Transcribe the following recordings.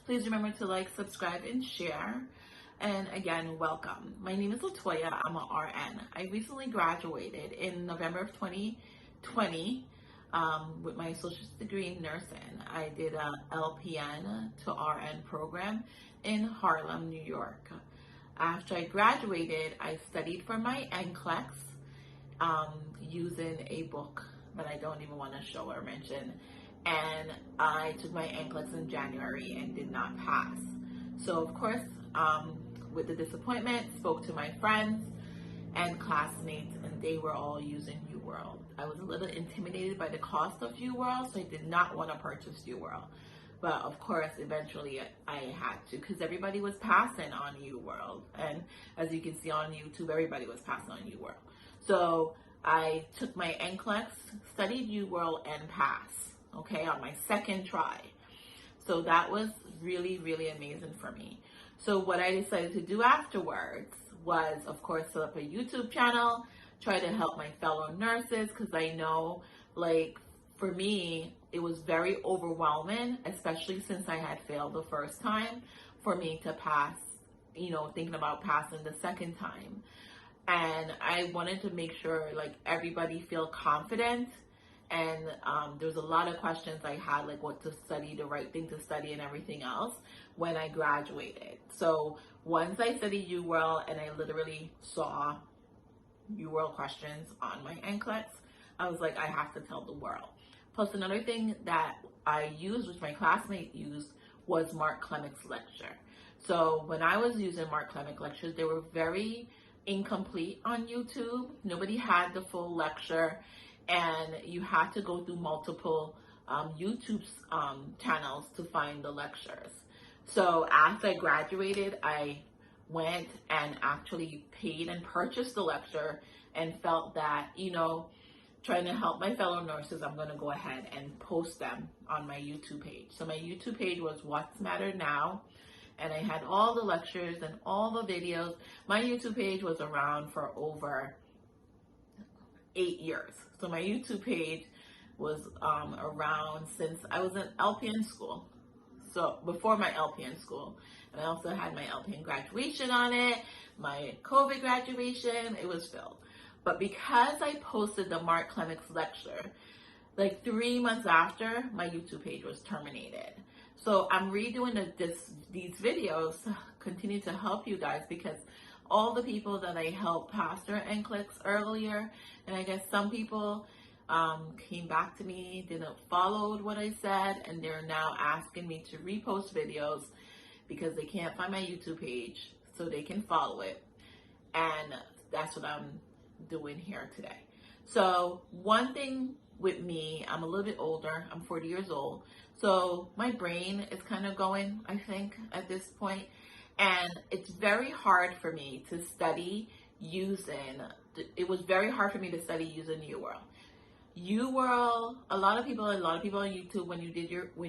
Please remember to like, subscribe, and share. And again, welcome. My name is Latoya. I'm an RN. I recently graduated in November of 2020 with my associate's degree in nursing. I did a LPN to RN program in Harlem, New York. After I graduated, I studied for my NCLEX using a book that I don't even want to show or mention. And I took my NCLEX in January and did not pass. So of course, with the disappointment, spoke to my friends and classmates, and they were all using UWorld. I was a little intimidated by the cost of UWorld, so I did not want to purchase UWorld. But of course, eventually I had to, because everybody was passing on UWorld. And as you can see on YouTube, everybody was passing on UWorld. So I took my NCLEX, studied UWorld, and passed, okay, on my second try. So that was really, really amazing for me. So what I decided to do afterwards was, of course, set up a YouTube channel, try to help my fellow nurses, because I know, like, for me, it was very overwhelming, especially since I had failed the first time, for me to pass, you know, thinking about passing the second time. And I wanted to make sure, like, everybody feel confident. And there was a lot of questions I had, like what to study, the right thing to study, and everything else when I graduated. So once I studied UWorld and I literally saw UWorld questions on my NCLEX, I was like, I have to tell the world. Plus another thing that I used, which my classmate used, was Mark Clemick's lecture. So when I was using Mark Clemick lectures, they were very incomplete on YouTube. Nobody had the full lecture. And you had to go through multiple YouTube channels to find the lectures. So after I graduated, I went and actually paid and purchased the lecture and felt that, you know, trying to help my fellow nurses, I'm going to go ahead and post them on my YouTube page. So my YouTube page was What's Matter Now. And I had all the lectures and all the videos. My YouTube page was around for over 8 years. So my YouTube page was around since I was in LPN school. So before my LPN school. And I also had my LPN graduation on it, my COVID graduation, it was filled. But because I posted the Mark Clemick's lecture, like 3 months after, my YouTube page was terminated. So I'm redoing these videos to continue to help you guys, because all the people that I helped pass their NCLEX earlier, and I guess some people came back to me, didn't follow what I said, and they're now asking me to repost videos because they can't find my YouTube page, so they can follow it. And that's what I'm doing here today. So one thing with me, I'm a little bit older, I'm 40 years old, so my brain is kind of going, I think, at this point. And it's very hard for me to study using, it was very hard for me to study using UWorld. UWorld, a lot of people on YouTube,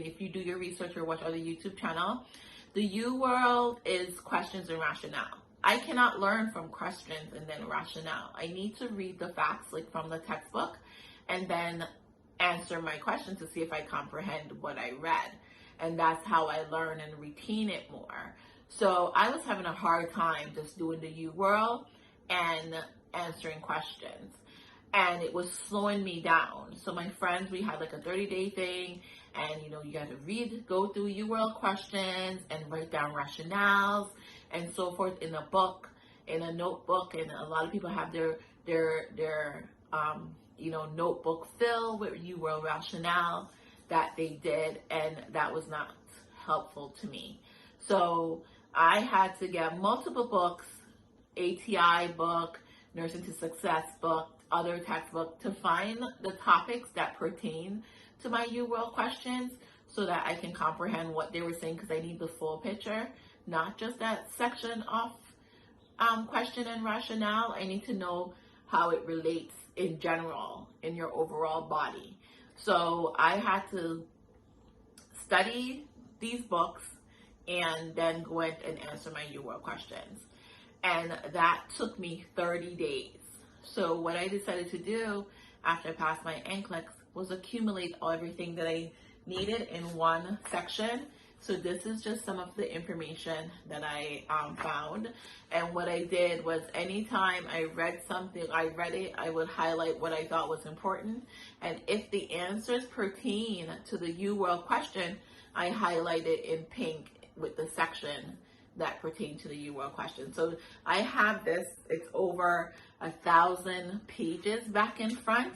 if you do your research or watch other YouTube channel, the UWorld is questions and rationale. I cannot learn from questions and then rationale. I need to read the facts, like from the textbook, and then answer my questions to see if I comprehend what I read. And that's how I learn and retain it more. So I was having a hard time just doing the UWorld and answering questions. And it was slowing me down. So my friends, we had like a 30-day thing, and you know, you got to go through UWorld questions and write down rationales and so forth in a book, in a notebook. And a lot of people have their notebook filled with UWorld rationale that they did, and that was not helpful to me. So I had to get multiple books, ATI book, Nursing to Success book, other textbook, to find the topics that pertain to my UWorld questions so that I can comprehend what they were saying, because I need the full picture, not just that section of question and rationale. I need to know how it relates in general in your overall body. So I had to study these books and then go ahead and answer my UWorld questions. And that took me 30 days. So what I decided to do after I passed my NCLEX was accumulate everything that I needed in one section So this is just some of the information that I found. And what I did was anytime I read something, I read it, I would highlight what I thought was important. And if the answers pertain to the UWorld question, I highlight it in pink with the section that pertain to the UWorld question. So I have this, it's over 1,000 pages back and front.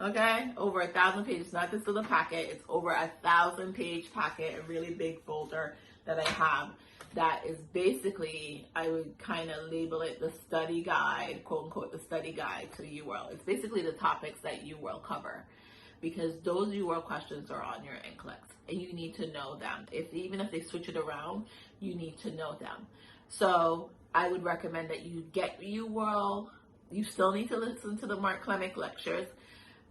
Okay, over 1,000 pages, not this little packet, it's over 1,000 page packet, a really big folder that I have that is basically, I would kind of label it the study guide, quote unquote, the study guide to UWorld. It's basically the topics that UWorld cover, because those UWorld questions are on your NCLEX and you need to know them. Even if they switch it around, you need to know them. So I would recommend that you get UWorld. You still need to listen to the Mark Klemic lectures.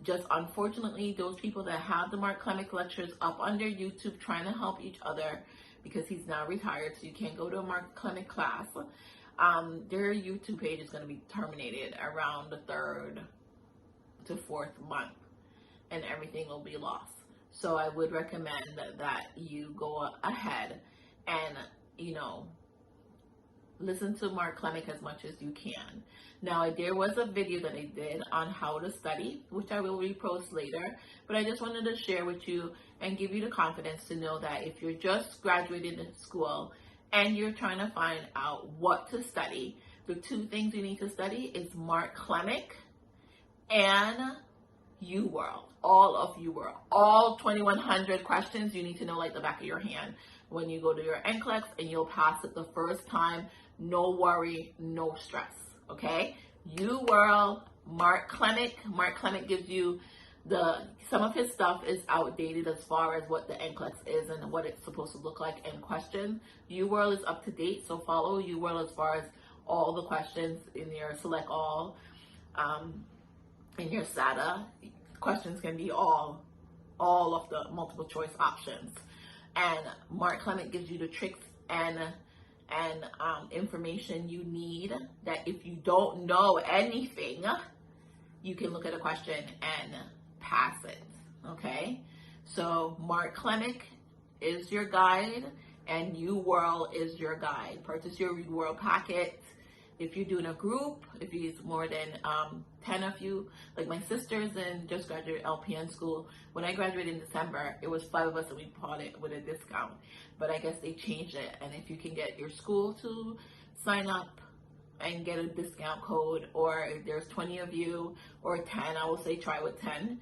Just unfortunately, those people that have the Mark Klemic lectures up on their YouTube trying to help each other, because he's now retired, so you can't go to a Mark Klemic class, their YouTube page is going to be terminated around the 3rd to 4th month, and everything will be lost. So I would recommend that you go ahead and, listen to Mark Klemic as much as you can. Now, there was a video that I did on how to study, which I will repost later, but I just wanted to share with you and give you the confidence to know that if you're just graduated in school and you're trying to find out what to study, the 2 things you need to study is Mark Klemic and UWorld, all of UWorld. All 2,100 questions you need to know like the back of your hand when you go to your NCLEX, and you'll pass it the first time. No worry, no stress, okay? UWorld, Mark Klemic. Mark Klemic gives you some of his stuff is outdated as far as what the NCLEX is and what it's supposed to look like in question. UWorld is up to date, so follow UWorld as far as all the questions in your select all. In your SATA, questions can be all of the multiple choice options. And Mark Klemic gives you the tricks and information you need, that if you don't know anything, you can look at a question and pass it, okay? So Mark Klemic is your guide, and UWorld is your guide. Purchase your UWorld packet. If you're doing a group, if it's more than 10 of you, like my sister's in just graduated LPN school. When I graduated in December, it was 5 of us and we bought it with a discount. But I guess they changed it. And if you can get your school to sign up and get a discount code, or if there's 20 of you or 10, I will say try with 10.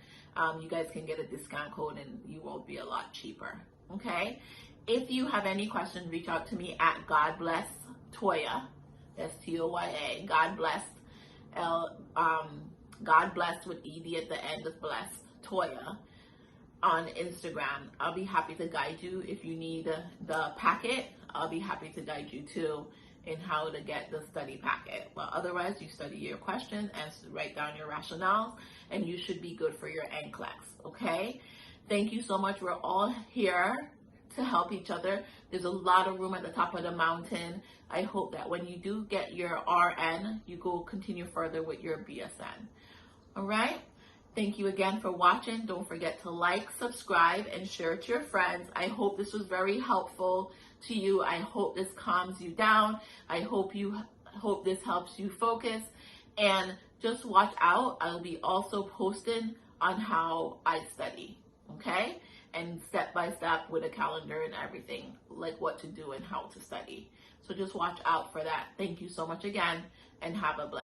You guys can get a discount code and you will be a lot cheaper. Okay? If you have any questions, reach out to me at God Bless Toya. That's Toya. God Bless. God Bless with ED at the end of Bless Toya on Instagram. I'll be happy to guide you. If you need the packet, I'll be happy to guide you too in how to get the study packet. But otherwise, you study your question and write down your rationale, and you should be good for your NCLEX. Okay? Thank you so much. We're all here to help each other. There's a lot of room at the top of the mountain. I hope that when you do get your RN, you go continue further with your BSN. All right? Thank you again for watching. Don't forget to like, subscribe, and share it to your friends. I hope this was very helpful to you. I hope this calms you down. I hope this helps you focus. And just watch out. I'll be also posting on how I study. Okay? And step by step with a calendar and everything, like what to do and how to study. So just watch out for that. Thank you so much again, and have a blessed